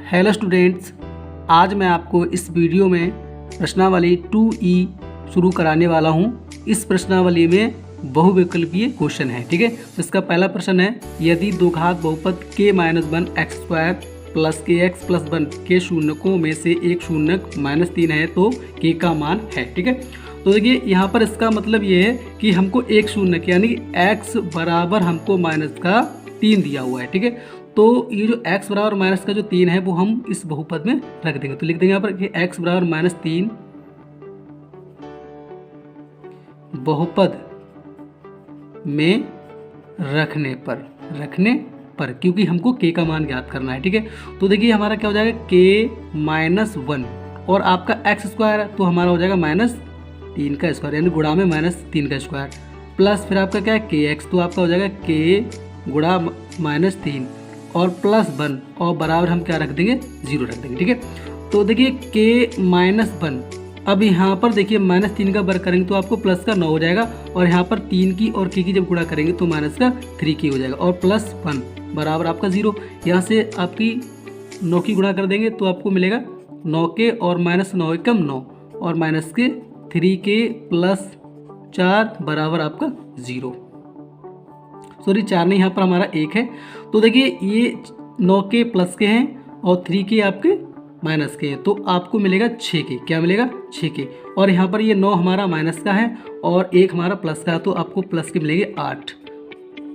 Hello students, आज मैं आपको इस वीडियो में प्रश्नावली 2E शुरू कराने वाला हूं। इस प्रश्नावली में बहुविकल्पीय क्वेश्चन है। ठीक है, तो इसका पहला प्रश्न है, यदि दो घात बहुपद k-1 x स्क्वायर प्लस के एक्स प्लस 1 के शून्यकों में से एक शून्यक -3 है तो k का मान है। ठीक है, तो देखिए यहाँ पर इसका मतलब ये है कि हमको एक शून्यक यानी कि x बराबर हमको -3 दिया हुआ है। ठीक है, तो ये जो x बराबर माइनस का जो 3 है वो हम इस बहुपद में रख देंगे। तो लिख देंगे यहाँ पर कि x बराबर -3 बहुपद में रखने पर क्योंकि हमको k का मान ज्ञात करना है। ठीक है, तो देखिए हमारा क्या हो जाएगा k-1 और आपका x स्क्वायर है तो हमारा हो जाएगा -3 का स्क्वायर यानी गुणा में -3 का स्क्वायर प्लस फिर आपका क्या है kx, तो आपका हो जाएगा k गुणा -3 और प्लस 1 और बराबर हम क्या रख देंगे 0 रख देंगे। ठीक है, तो देखिए k-1 अब यहाँ पर देखिए -3 का वर्ग करेंगे तो आपको प्लस का 9 हो जाएगा और यहाँ पर 3 की और k की जब गुणा करेंगे तो माइनस का 3k हो जाएगा और प्लस 1 बराबर आपका 0। यहाँ से आपकी 9 की गुणा कर देंगे तो आपको मिलेगा 9k और -9 एकम 9 और माइनस के 3k प्लस 4 बराबर आपका 0। सॉरी 4 नहीं, यहाँ पर हमारा 1 है। तो देखिए ये 9k प्लस के हैं और 3k आपके माइनस के हैं तो आपको मिलेगा 6k। क्या मिलेगा 6k और यहाँ पर ये 9 हमारा माइनस का है और 1 हमारा प्लस का है तो आपको प्लस के मिलेंगे 8,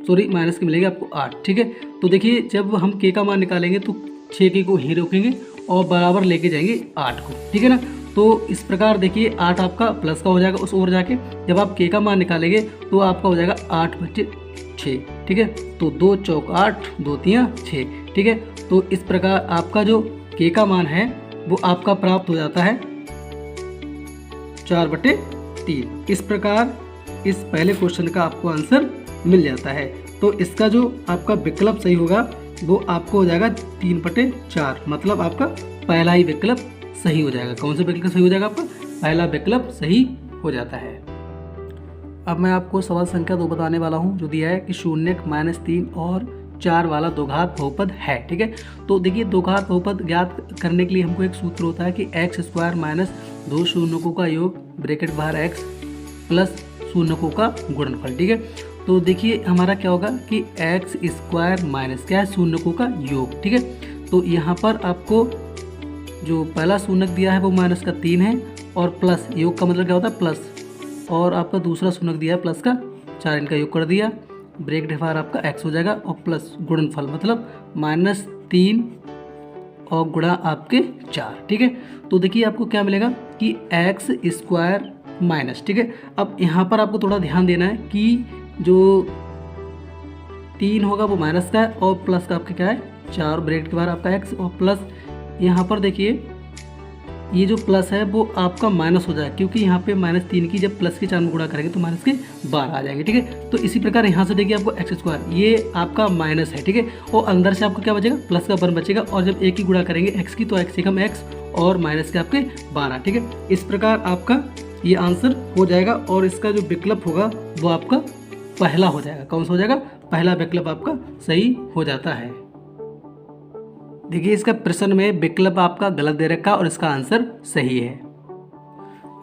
सॉरी माइनस के मिलेंगे आपको 8। ठीक है, तो देखिए जब हम k का मान निकालेंगे तो 6k को ही रोकेंगे और बराबर लेके जाएंगे 8 को। ठीक है ना, तो इस प्रकार देखिए 8 आपका प्लस का हो जाएगा उस ओर जाके। जब आप k का मान निकालेंगे तो आपका हो जाएगा 8/6। ठीक है, तो 2 चौक 8 2 3 6। ठीक है, तो इस प्रकार आपका जो k का मान है वो आपका प्राप्त हो जाता है 4/3। इस प्रकार इस पहले क्वेश्चन का आपको आंसर मिल जाता है। तो इसका जो आपका विकल्प सही होगा वो आपको हो जाएगा 3/4, मतलब आपका पहला ही विकल्प सही हो जाएगा। कौन सा विकल्प सही हो जाएगा? आपका पहला विकल्प सही हो जाता है। अब मैं आपको सवाल संख्या 2 बताने वाला हूं, जो दिया है कि शून्यक -3 और 4 वाला दो घात बहुपद है। ठीक है, तो देखिए दो घात बहुपद ज्ञात करने के लिए हमको एक सूत्र होता है कि x स्क्वायर माइनस 2 शून्यकों का योग ब्रैकेट बाहर x प्लस शून्यकों का गुणनफल। ठीक है, तो देखिए हमारा क्या होगा कि x स्क्वायर माइनस क्या है शून्यकों का योग। ठीक है, तो यहाँ पर आपको जो पहला शून्यक दिया है वो -3 है और प्लस योग का मतलब क्या होता है प्लस, और आपका दूसरा शून्यक दिया है प्लस का 4, इनका योग कर दिया, ब्रैकेट बाहर आपका x हो जाएगा और प्लस गुणनफल मतलब -3 और गुणा आपके 4। ठीक है, तो देखिए आपको क्या मिलेगा कि x स्क्वायर माइनस। ठीक है, अब यहाँ पर आपको थोड़ा ध्यान देना है कि जो 3 होगा वो माइनस का है और प्लस का आपका क्या है 4, ब्रैकेट के बाहर आपका x और प्लस यहाँ पर देखिए ये जो प्लस है वो आपका माइनस हो जाएगा क्योंकि यहाँ पे -3 की जब प्लस के 4 में गुणा करेंगे तो माइनस के 12 आ जाएंगे। ठीक है, तो इसी प्रकार यहाँ से देखिए आपको x स्क्वायर ये आपका माइनस है। ठीक है, और अंदर से आपको क्या बचेगा प्लस का 1 बचेगा और जब एक की गुणा करेंगे x की तो x एकम x और माइनस के आपके 12। ठीक है, इस प्रकार आपका ये आंसर हो जाएगा और इसका जो विकल्प होगा वो आपका पहला हो जाएगा। कौन सा हो जाएगा? पहला विकल्प आपका सही हो जाता है। देखिए इसका प्रश्न में विकल्प आपका गलत दे रखा और इसका आंसर सही है।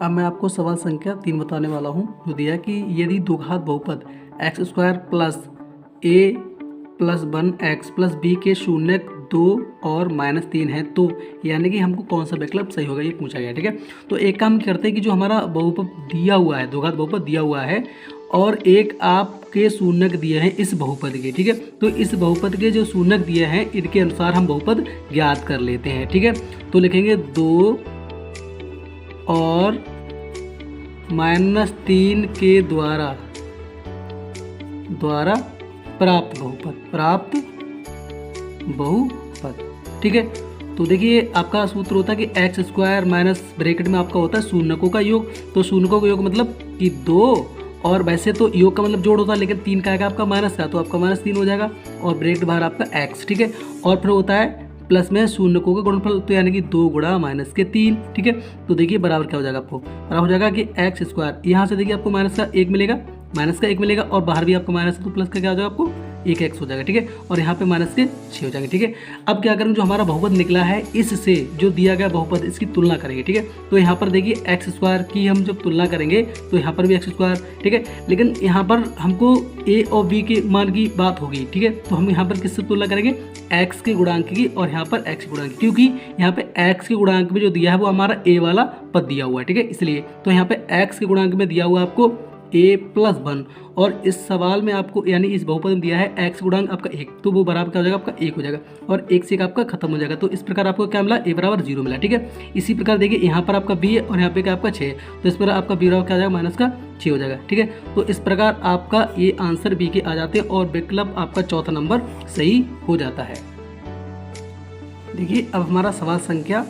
अब मैं आपको सवाल संख्या 3 बताने वाला हूं, जो दिया है कि यदि दो घात बहुपद x square plus a plus 1x plus b के शून्यक 2 और -3 है तो यानी कि हमको कौन सा विकल्प सही होगा ये पूछा गया। ठीक है, तो एक काम करते हैं कि जो हमारा बहुपद दिया हुआ है, दो घात बहुपद दिया हुआ है और एक आपके शून्यक दिए हैं इस बहुपद के। ठीक है, तो इस बहुपद के जो शून्यक दिए हैं इनके अनुसार हम बहुपद ज्ञात कर लेते हैं। ठीक है, तो लिखेंगे 2 और -3 के द्वारा प्राप्त बहुपद। ठीक है, तो देखिए आपका सूत्र होता है कि x स्क्वायर माइनस ब्रैकेट में आपका होता है शून्यकों का योग, तो शून्यकों का योग मतलब कि 2 और वैसे तो योग का मतलब जोड़ होता है लेकिन 3 का है आपका माइनस का तो आपका -3 हो जाएगा और ब्रैकेट बाहर आपका x। ठीक है, और फिर होता है प्लस में शून्यकों का गुणनफल तो यानी कि 2 गुणा -3। ठीक है, तो देखिए बराबर क्या हो जाएगा आपको? बराबर हो जाएगा कि x स्क्वायर, यहाँ से देखिए आपको माइनस का 1 मिलेगा और बाहर भी आपको माइनस तो प्लस का क्या हो जाएगा आपको एक एक्स हो जाएगा, ठीक है, और यहाँ पे माइनस के 6 हो जाएगा, ठीक है। अब क्या करेंगे, जो हमारा बहुपद निकला है इससे जो दिया गया बहुपद इसकी तुलना करेंगे, ठीक है। तो यहाँ पर देखिए एक्स स्क्वायर की हम जब तुलना करेंगे तो यहाँ पर भी एक्स स्क्वायर, ठीक है, लेकिन यहाँ पर हमको ए और बी के मान की बात होगी, ठीक है। तो हम यहाँ पर किससे तुलना करेंगे, एक्स के गुणांक की, और यहाँ पर एक्स के गुणांक की, क्योंकि यहाँ पे एक्स के गुणांक में जो दिया है वो हमारा ए वाला पद दिया हुआ है, ठीक है, इसलिए। तो यहाँ पे एक्स के गुणांक में दिया हुआ आपको a+1, और इस सवाल में आपको यानी इस बहुपद में दिया है एक्स गुणांक आपका 1, तो वो बराबर क्या हो जाएगा, आपका 1 हो जाएगा, और 1 से 1 आपका खत्म हो जाएगा। तो इस प्रकार आपको क्या मिला, a बराबर 0 मिला, ठीक है। इसी प्रकार देखिए यहाँ पर आपका b है और यहाँ पे क्या आपका 6 है, तो इस पर आपका b बराबर क्या आ जाएगा, माइनस का 6 हो जाएगा, ठीक है। तो इस प्रकार आपका ये आंसर b के आ जाते हैं और विकल्प आपका चौथा नंबर सही हो जाता है। देखिए अब हमारा सवाल संख्या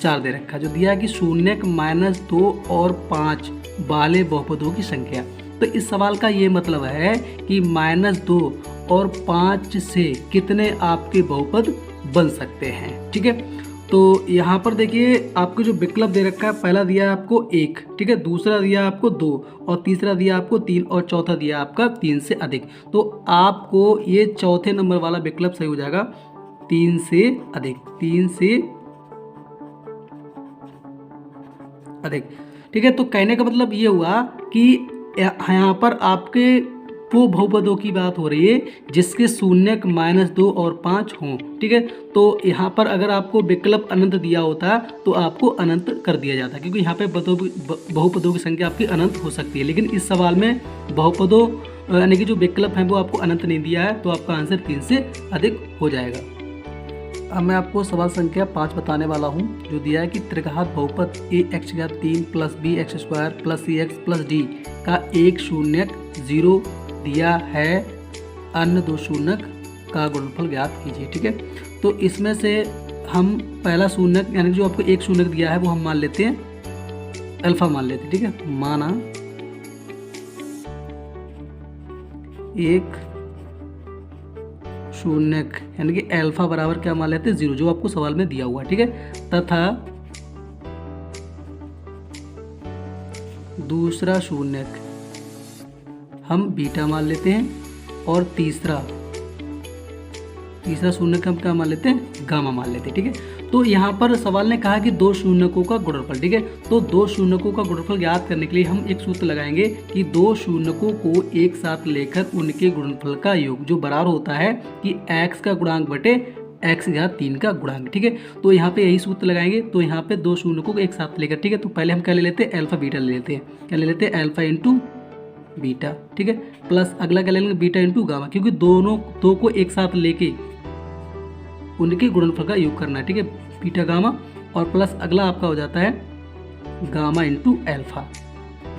4 दे रखा है, जो दिया है कि शून्यक -2 और 5 वाले बहुपदों की संख्या। तो इस सवाल का ये मतलब है कि -2 और 5 से कितने आपके बहुपद बन सकते हैं, ठीक है। तो यहाँ पर देखिए आपको जो विकल्प दे रखा है, पहला दिया है आपको 1, ठीक है, दूसरा दिया आपको 2, और तीसरा दिया आपको 3, और चौथा दिया आपका 3 से अधिक। तो आपको ये चौथे नंबर वाला विकल्प सही हो जाएगा, 3 से अधिक, 3 से अधिक, ठीक है। तो कहने का मतलब ये हुआ कि यहाँ पर आपके वो बहुपदों की बात हो रही है जिसके शून्यक -2 और 5 हों, ठीक है। तो यहाँ पर अगर आपको विकल्प अनंत दिया होता तो आपको अनंत कर दिया जाता, क्योंकि यहाँ पे बहुपदों की संख्या आपकी अनंत हो सकती है, लेकिन इस सवाल में बहुपदों यानी कि जो विकल्प हैं वो आपको अनंत नहीं दिया है, तो आपका आंसर 3 से अधिक हो जाएगा। अब मैं आपको सवाल संख्या 5 बताने वाला हूँ, जो दिया है कि त्रिघात बहुपद ax3 + bx² + cx + d का एक शून्यक 0 दिया है, अन्य दो शून्यक का गुणनफल ज्ञात कीजिए, ठीक है। तो इसमें से हम पहला शून्यक यानी जो आपको एक शून्यक दिया है वो हम मान लेते हैं अल्फा मान लेते हैं, ठीक है। माना एक शून्यक यानी कि अल्फा बराबर क्या मान लेते हैं 0, जो आपको सवाल में दिया हुआ है, ठीक है, तथा दूसरा शून्यक हम बीटा मान लेते हैं, और तीसरा शून्यक हम क्या मान लेते हैं, गामा मान लेते हैं, ठीक है। तो यहाँ पर सवाल ने कहा कि दो शून्यकों का गुणनफल, ठीक है। तो दो शून्यकों का गुणनफल ज्ञात करने के लिए हम एक सूत्र लगाएंगे कि दो शून्यकों को एक साथ लेकर उनके गुणनफल का योग जो बराबर होता है कि x का गुणांक बटे x⁻3 का गुणांक, ठीक है। तो यहाँ पे यही सूत्र लगाएंगे। तो यहाँ पे दो शून्यकों को एक साथ लेकर, ठीक है, तो पहले हम क्या ले लेते हैं, अल्फा बीटा ले लेते हैं, क्या ले लेते हैं, अल्फा इंटू बीटा, ठीक है, प्लस अगला क्या ले लेंगे, बीटा इंटू गामा, क्योंकि दो को एक साथ लेके उनके गुणनफल का योग करना है, ठीक है, बीटा गामा, और प्लस अगला आपका हो जाता है गामा इंटू अल्फा,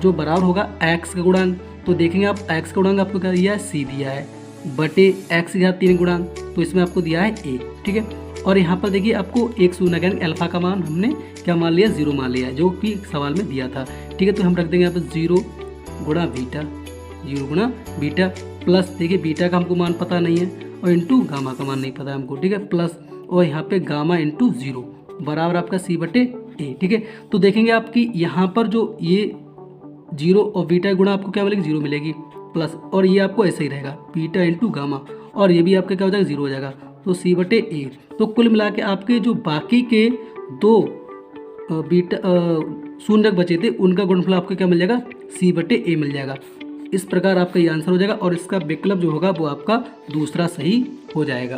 जो बराबर होगा x का गुणांक। तो देखेंगे आप x का गुणांक आपको क्या दिया है, c दिया है, बटे x⁻3 गुणांक, तो इसमें आपको दिया है a, ठीक है। और यहाँ पर देखिए आपको एक शून्य यानी अल्फा का मान हमने क्या मान लिया, 0 मान लिया, जो कि सवाल में दिया था, ठीक है। तो हम रख देंगे यहाँ पर 0 गुणा बीटा, प्लस देखिए बीटा का हमको मान पता नहीं है, और इंटू गामा का मान नहीं पता है हमको, ठीक है, प्लस और यहाँ पे गामा इंटू 0 बराबर आपका c/a, ठीक है। तो देखेंगे आपकी यहाँ पर जो ये 0 और बीटा गुणा आपको क्या मिलेगी, 0 मिलेगी, प्लस और ये आपको ऐसे ही रहेगा बीटा इंटू गामा, और ये भी आपका क्या हो जाएगा, 0 हो जाएगा, तो c/a। तो कुल मिला के आपके जो बाकी के दो बीटा शून्यक बचे थे उनका गुणनफल आपको क्या मिल जाएगा, c/a मिल जाएगा। इस प्रकार आपका ये आंसर हो जाएगा, और इसका विकल्प जो होगा वो आपका दूसरा सही हो जाएगा।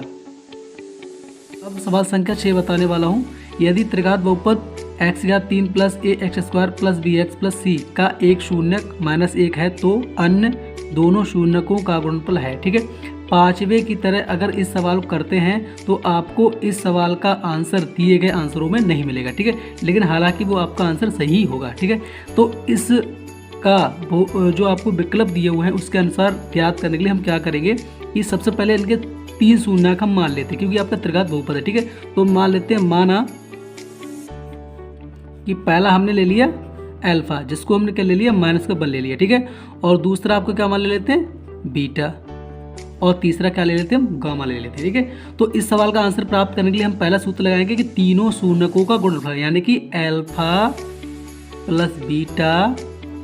अब सवाल संख्या 6 बताने वाला हूँ। यदि त्रिघात बहुपद x⁻3 + ax² + bx + c का एक शून्यक -1 है तो अन्य दोनों शून्यकों का गुणनफल है, ठीक है। पांचवे की तरह अगर इस सवाल को करते हैं तो आपको इस सवाल का आंसर दिए गए आंसरों में नहीं मिलेगा, ठीक है, लेकिन हालांकि वो आपका आंसर सही होगा, ठीक है। तो इस का जो आपको विकल्प दिए हुए हैं उसके अनुसार ज्ञात करने के लिए हम क्या करेंगे कि सबसे पहले इनके 3 शून्यक हम मान लेते हैं, क्योंकि आपका त्रिघात बहुपद है, ठीक है। तो मान लेते हैं, माना कि पहला हमने ले लिया अल्फा, जिसको हमने क्या ले लिया, माइनस का बल ले लिया, ठीक है, और दूसरा आपको क्या मान ले लेते हैं, बीटा, और तीसरा क्या ले लेते हैं, हम गामा ले लेते हैं, ठीक है। तो इस सवाल का आंसर प्राप्त करने के लिए हम पहला सूत्र लगाएंगे कि तीनों शून्यकों का गुणनफल यानी कि alpha plus beta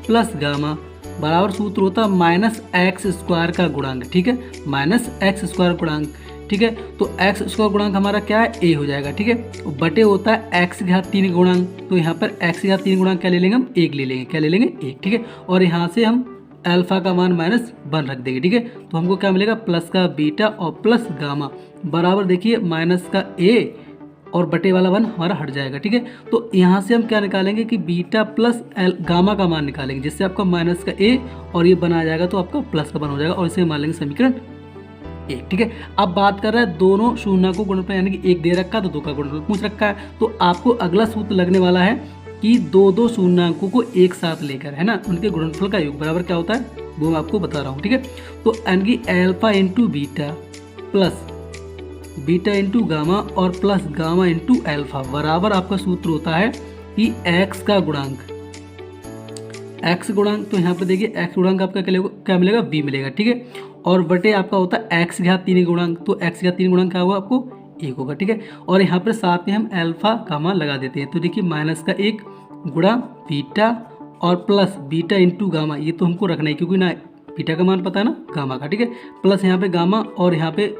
plus gamma बराबर सूत्र होता है माइनस एक्स स्क्वायर का गुणांक, ठीक है, माइनस एक्स स्क्वायर गुणांक, ठीक है। तो एक्स स्क्वायर गुणांक हमारा क्या है, ए हो जाएगा, ठीक है। बटे होता है एक्स घात 3 गुणांक, तो यहाँ पर एक्स घात 3 गुणांक क्या ले लेंगे हम, 1 ले लेंगे, क्या ले लेंगे, 1, ठीक है। और यहाँ से हम अल्फा का मान माइनस 1 रख देंगे, ठीक है। तो हमको क्या मिलेगा, प्लस का बीटा और प्लस गामा बराबर देखिए माइनस का ए और बटे वाला 1 हमारा हट जाएगा, ठीक है। तो यहाँ से हम क्या निकालेंगे कि बीटा प्लस गामा का मान निकालेंगे, जिससे आपका माइनस का ए और ये बना जाएगा तो आपका प्लस का 1 हो जाएगा, और इसे मान लेंगे समीकरण 1, ठीक है। अब बात कर रहा है दोनों शून्य को गुणनफल, यानी कि 1 दे रखा है तो 2 का गुणनफल पूछ रखा है, तो आपको अगला सूत्र लगने वाला है कि दो शून्यकों को एक साथ लेकर, है ना, उनके गुणनफल का योग बराबर क्या होता है वो मैं आपको बता रहा हूँ, ठीक है। तो यानी कि alpha into beta plus beta into gamma और प्लस गामा इंटू अल्फा बराबर आपका सूत्र होता है कि एक्स का गुणांक, एक्स गुणांक, तो यहाँ पे देखिए एक्स गुणांक आपका क्या मिलेगा, बी मिलेगा, ठीक है। और बटे आपका होता है एक्स घात 3 गुणांक, तो एक्स घात 3 गुणांक क्या होगा आपको 1 होगा, ठीक है। और यहाँ पर साथ में हम अल्फा का मान लगा देते हैं, तो देखिए माइनस का 1 गुणा बीटा और प्लस बीटा इंटू गामा, ये तो हमको रखना है क्योंकि ना बीटा का मान पता है ना गामा का, ठीक है, प्लस यहाँ पे गामा और यहाँ पे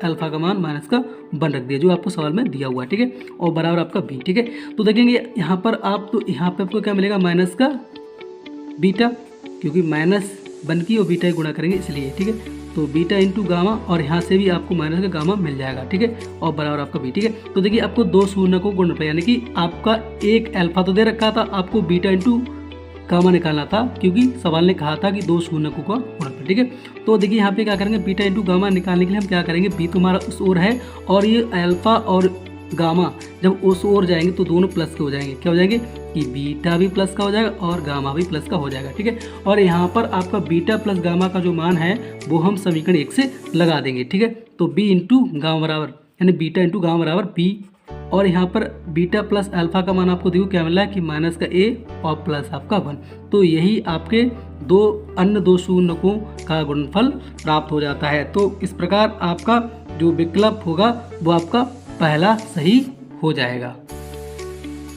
अल्फा का मान माइनस का 1 रख दिया जो आपको सवाल में दिया हुआ है, ठीक है, और बराबर आपका बी, ठीक है। तो देखेंगे यहाँ पर आप, तो यहाँ पे आपको क्या मिलेगा, माइनस का बीटा, क्योंकि माइनस 1 की और बीटा गुणा करेंगे इसलिए, ठीक है। तो बीटा इंटू गामा और यहाँ से भी आपको माइनस का गामा मिल जाएगा, ठीक है, और बराबर आपका बी, ठीक है। तो देखिए आपको दो शून्य को गुणनफल, यानी कि आपका एक अल्फा तो दे रखा था, आपको बीटा इंटू गामा निकालना था क्योंकि सवाल ने कहा था कि दो शून्यकों का गुणनफल, ठीक है। तो देखिए यहाँ पे क्या करेंगे, बीटा इंटू गामा निकालने के लिए हम क्या करेंगे, बी तुम्हारा उस ओर है और ये अल्फा और गामा जब उस ओर जाएंगे तो दोनों प्लस के हो जाएंगे, क्या हो जाएंगे कि बीटा भी प्लस का हो जाएगा और गामा भी प्लस का हो जाएगा, ठीक है। और यहाँ पर आपका बीटा प्लस गामा का जो मान है वो हम समीकरण 1 से लगा देंगे, ठीक है। तो बी इंटू गामा बराबर, यानी बीटा इंटू गामा बराबर बी, और यहाँ पर बीटा प्लस अल्फा का मान आपको देखो क्या मिला है कि माइनस का ए और प्लस आपका 1, तो यही आपके अन्य दो शून्यकों का गुणनफल प्राप्त हो जाता है। तो इस प्रकार आपका जो विकल्प होगा वो आपका पहला सही हो जाएगा।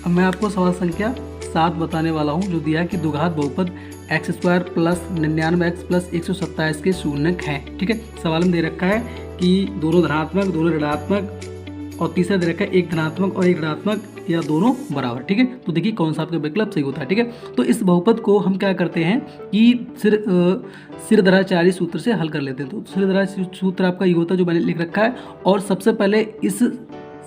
अब मैं आपको सवाल संख्या 7 बताने वाला हूँ, जो दिया है कि द्विघात बहुपद x square plus 99x plus 127 के शून्यक हैं, ठीक है। सवाल में दे रखा है कि दोनों धनात्मक, दोनों ऋणात्मक, और तीसरा दे रखा है एक धनात्मक और एक ऋणात्मक या दोनों बराबर, ठीक है। तो देखिए कौन सा आपका विकल्प सही होता है, ठीक है। तो इस बहुपद को हम क्या करते हैं कि सिरदराचार्य सूत्र से हल कर लेते हैं। तो सिरदराचार्य सूत्र आपका ये होता है जो मैंने लिख रखा है, और सबसे पहले इस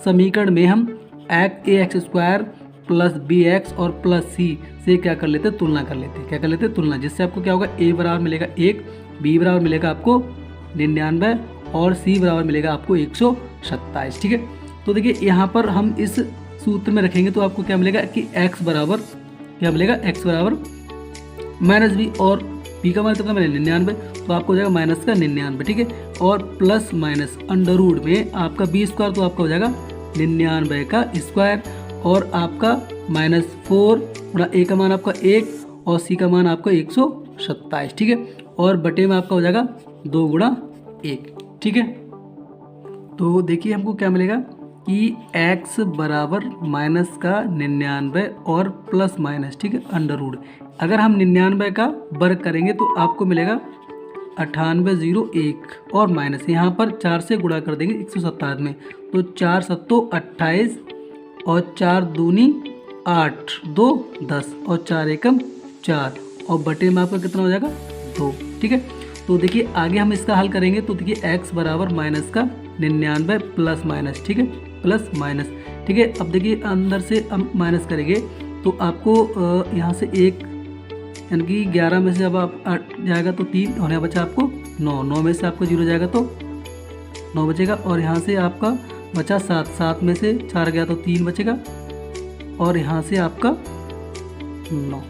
समीकरण में हम x square plus b x और प्लस सी से क्या कर लेते हैं, तुलना कर लेते हैं, क्या कर लेते हैं, तुलना, जिससे आपको क्या होगा, ए बराबर मिलेगा 1, बी बराबर मिलेगा आपको 99 और सी बराबर मिलेगा आपको 127, ठीक है। तो देखिए यहाँ पर हम इस सूत्र में रखेंगे तो आपको क्या मिलेगा कि x बराबर क्या मिलेगा, x बराबर माइनस बी, और b का मान कितना मिलेगा 99, तो आपको हो जाएगा माइनस का 99, ठीक है, और प्लस माइनस अंडर रूट में आपका बी स्क्वायर, तो आपका हो जाएगा 99 का स्क्वायर, और आपका -4 गुणा a का मान आपका 1 और c का मान आपका 127, ठीक है, और बटे में आपका हो जाएगा 2 गुणा 1, ठीक है। तो देखिए हमको क्या मिलेगा कि x बराबर माइनस का 99 और प्लस माइनस, ठीक है, अंडर रूट, अगर हम 99 का वर्ग करेंगे तो आपको मिलेगा 9801 और माइनस यहाँ पर 4 से गुणा कर देंगे 127 में, तो 4 सत्तो 28 और 4 दूनी 8, 2 10 और 4 एकम 4, और बटे में आपका कितना हो जाएगा 2, ठीक है। तो देखिए आगे हम इसका हल करेंगे, तो देखिए x बराबर माइनस का 99 प्लस माइनस, ठीक है, प्लस माइनस, ठीक है। अब देखिए अंदर से हम माइनस करेंगे तो आपको यहाँ से 1 यानी कि 11 में से अब आप 8 जाएगा तो 3 और यहाँ बचा आपको 9 में से आपको 0 जाएगा तो 9 बचेगा, और यहाँ से आपका बचा 7 में से 4 गया तो 3 बचेगा, और यहाँ से आपका 9,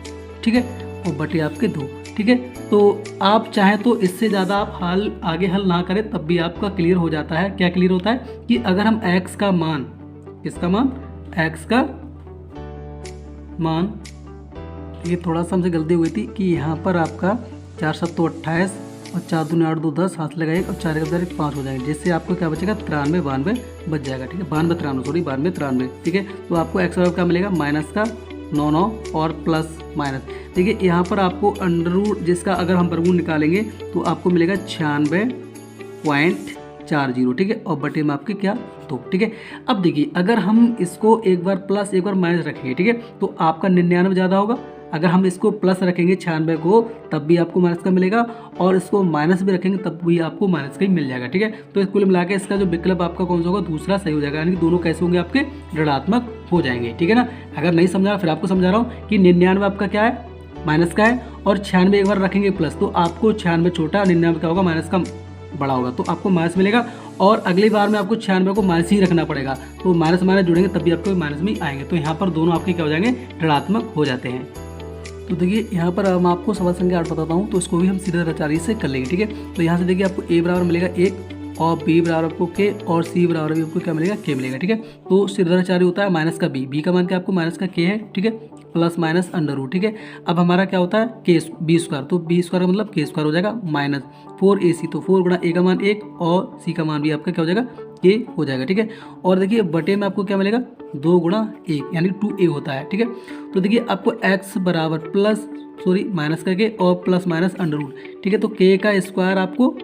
ठीक है, और बटे आपके 2, ठीक है। तो आप चाहें तो इससे ज़्यादा आप आगे हल ना करें तब भी आपका क्लियर हो जाता है। क्या क्लियर होता है कि अगर हम x का मान, किसका मान, x का मान, ये थोड़ा सा हमसे गलती हुई थी कि यहाँ पर आपका 4 सत्तो 28 और 4 दूनी 8 2 10 हाथ लगाए और 4 एक 5 हो जाएंगे, जिससे आपको क्या बचेगा 93 92 बच जाएगा, ठीक है, 92 93 सॉरी 92 93, ठीक है। तो आपको x बराबर क्या मिलेगा, माइनस का 9 और प्लस माइनस। देखिए यहाँ पर आपको अंडर रूट जिसका अगर हम वर्गमूल निकालेंगे तो आपको मिलेगा 96.40, ठीक है, और बटे में आपके क्या 2, ठीक है। अब देखिए अगर हम इसको एक बार प्लस एक बार माइनस रखेंगे, ठीक है, तो आपका 99 ज़्यादा होगा। अगर हम इसको प्लस रखेंगे 96 को तब भी आपको माइनस का मिलेगा, और इसको माइनस भी रखेंगे तब भी आपको माइनस का ही मिल जाएगा, ठीक है। तो इसको मिला के इसका जो विकल्प आपका कौन सा होगा, दूसरा सही हो जाएगा, यानी कि दोनों कैसे होंगे, आपके ऋणात्मक हो जाएंगे, ठीक है ना। अगर नहीं समझा फिर आपको समझा रहा हूँ कि 99 आपका क्या है, माइनस का है, और 96 एक बार रखेंगे प्लस, तो आपको 96 छोटा, 99 क्या होगा, माइनस का बड़ा होगा, तो आपको माइनस मिलेगा। और अगली बार में आपको 96 को माइनस ही रखना पड़ेगा, तो माइनस माइनस जुड़ेंगे तब भी आपको माइनस में आएंगे, तो यहाँ पर दोनों आपके क्या हो जाएंगे, ऋणात्मक हो जाते हैं। तो देखिए यहाँ पर मैं आपको सवाल संख्या 8 बताता हूँ, तो इसको भी हम सीधे रचारी से कर लेंगे, ठीक है। तो यहाँ से देखिए आपको a बराबर मिलेगा 1, और b बराबर आपको k, और c बराबर भी आपको क्या मिलेगा, k मिलेगा, ठीक है। तो सीधाचारी होता है माइनस का b का मान क्या आपको माइनस का k है, ठीक है, प्लस माइनस अंडर रूट, ठीक है। अब हमारा क्या होता है b स्क्वायर, तो b स्क्वायर का मतलब k स्क्वायर हो जाएगा माइनस 4ac, तो 4 गुणा a का मान 1 और c का मान भी आपका क्या हो जाएगा, k हो जाएगा, ठीक है। और देखिए बटे में आपको क्या मिलेगा, 2 गुणा 1 यानी 2a होता है, ठीक है। तो देखिए आपको x बराबर माइनस का k और प्लस माइनस अंडर रूट, ठीक है। तो k का स्क्वायर आपको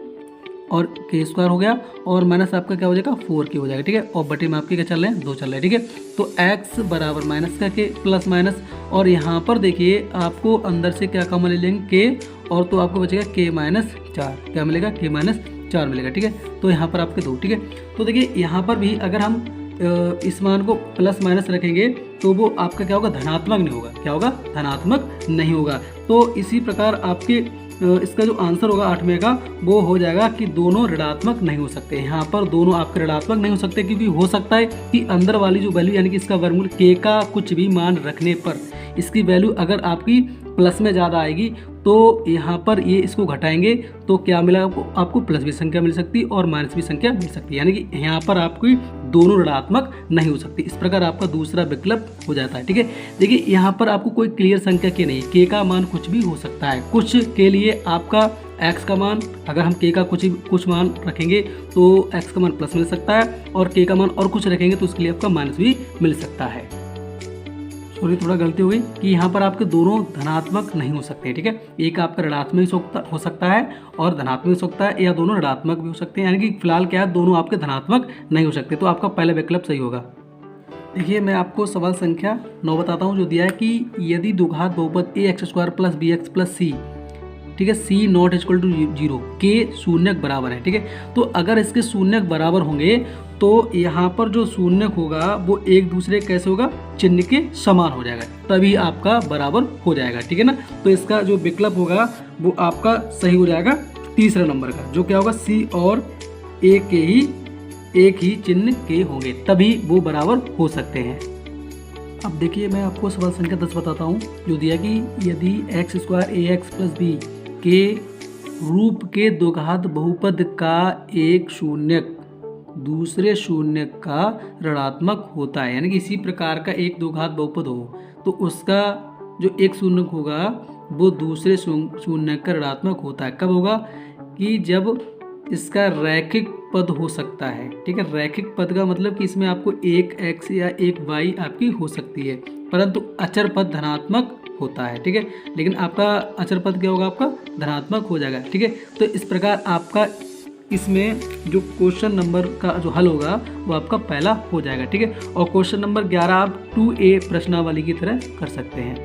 और k स्क्वायर हो गया, और माइनस आपका क्या हो जाएगा 4k हो जाएगा, ठीक है। और बटे में आपके क्या चल रहे हैं, 2 चल रहे हैं, ठीक है। तो x बराबर माइनस का k प्लस माइनस, और यहाँ पर देखिए आपको अंदर से क्या कॉमन ले लेंगे k, और तो आपको बचेगा k माइनस 4, क्या मिलेगा, k माइनस 4 मिलेगा, ठीक है। तो यहाँ पर आपके 2, ठीक है। तो देखिए यहाँ पर भी अगर हम इस मान को प्लस माइनस रखेंगे तो वो आपका क्या होगा, धनात्मक नहीं होगा, क्या होगा, धनात्मक नहीं होगा। तो इसी प्रकार आपके इसका जो आंसर होगा 8वें का वो हो जाएगा कि दोनों ऋणात्मक नहीं हो सकते। यहाँ पर दोनों आपके ऋणात्मक नहीं हो सकते, क्योंकि हो सकता है कि अंदर वाली जो वैल्यू यानी कि इसका वर्गमूल k का कुछ भी मान रखने पर इसकी वैल्यू अगर आपकी प्लस में ज़्यादा आएगी तो यहाँ पर ये इसको घटाएंगे तो क्या मिला आपको प्लस भी संख्या मिल सकती है और माइनस भी संख्या मिल सकती है, यानी कि यहाँ पर आपकी दोनों ऋणात्मक नहीं हो सकती। इस प्रकार आपका दूसरा विकल्प हो जाता है, ठीक है। देखिए यहाँ पर आपको कोई क्लियर संख्या के नहीं, k का मान कुछ भी हो सकता है। कुछ के लिए आपका x का मान, अगर हम k का कुछ मान रखेंगे तो x का मान प्लस मिल सकता है, और k का मान और कुछ रखेंगे तो उसके लिए आपका माइनस भी मिल सकता है। सॉरी थोड़ा गलती हो गई कि यहाँ पर आपके दोनों धनात्मक नहीं हो सकते, ठीक है। एक आपका ऋणात्मक हो सकता है और धनात्मक हो सकता है, या दोनों ऋणात्मक भी हो सकते हैं, यानी कि फिलहाल क्या है, दोनों आपके धनात्मक नहीं हो सकते। तो आपका पहला विकल्प सही होगा। देखिए मैं आपको सवाल संख्या 9 बताता हूँ, जो दिया है कि यदि द्विघात बहुपद ax² + bx + c, ठीक है, c not equal to 0, k शून्य बराबर है, ठीक है। तो अगर इसके शून्य बराबर होंगे तो यहाँ पर जो शून्य होगा वो एक दूसरे कैसे होगा, चिन्ह के समान हो जाएगा, तभी आपका बराबर हो जाएगा, ठीक है ना। तो इसका जो विकल्प होगा वो आपका सही हो जाएगा तीसरा नंबर का, जो क्या होगा, c और a के ही एक ही चिन्ह के होंगे तभी वो बराबर हो सकते हैं। अब देखिए मैं आपको सवाल संख्या 10 बताता हूँ, जो दिया कि यदि x² ax + b के रूप के द्विघात बहुपद का एक शून्यक दूसरे शून्यक का ऋणात्मक होता है, यानी कि इसी प्रकार का एक द्विघात बहुपद हो तो उसका जो एक शून्यक होगा वो दूसरे शून्यक का ऋणात्मक होता है। कब होगा, कि जब इसका रैखिक पद हो सकता है, ठीक है। रैखिक पद का मतलब कि इसमें आपको एक x या एक y आपकी हो सकती है, परंतु अचर पद धनात्मक होता है, ठीक है। लेकिन आपका अचर पद क्या होगा, आपका धनात्मक हो जाएगा, ठीक है। तो इस प्रकार आपका इसमें जो क्वेश्चन नंबर का जो हल होगा वो आपका पहला हो जाएगा, ठीक है। और क्वेश्चन नंबर 11 आप 2A प्रश्नावली की तरह कर सकते हैं।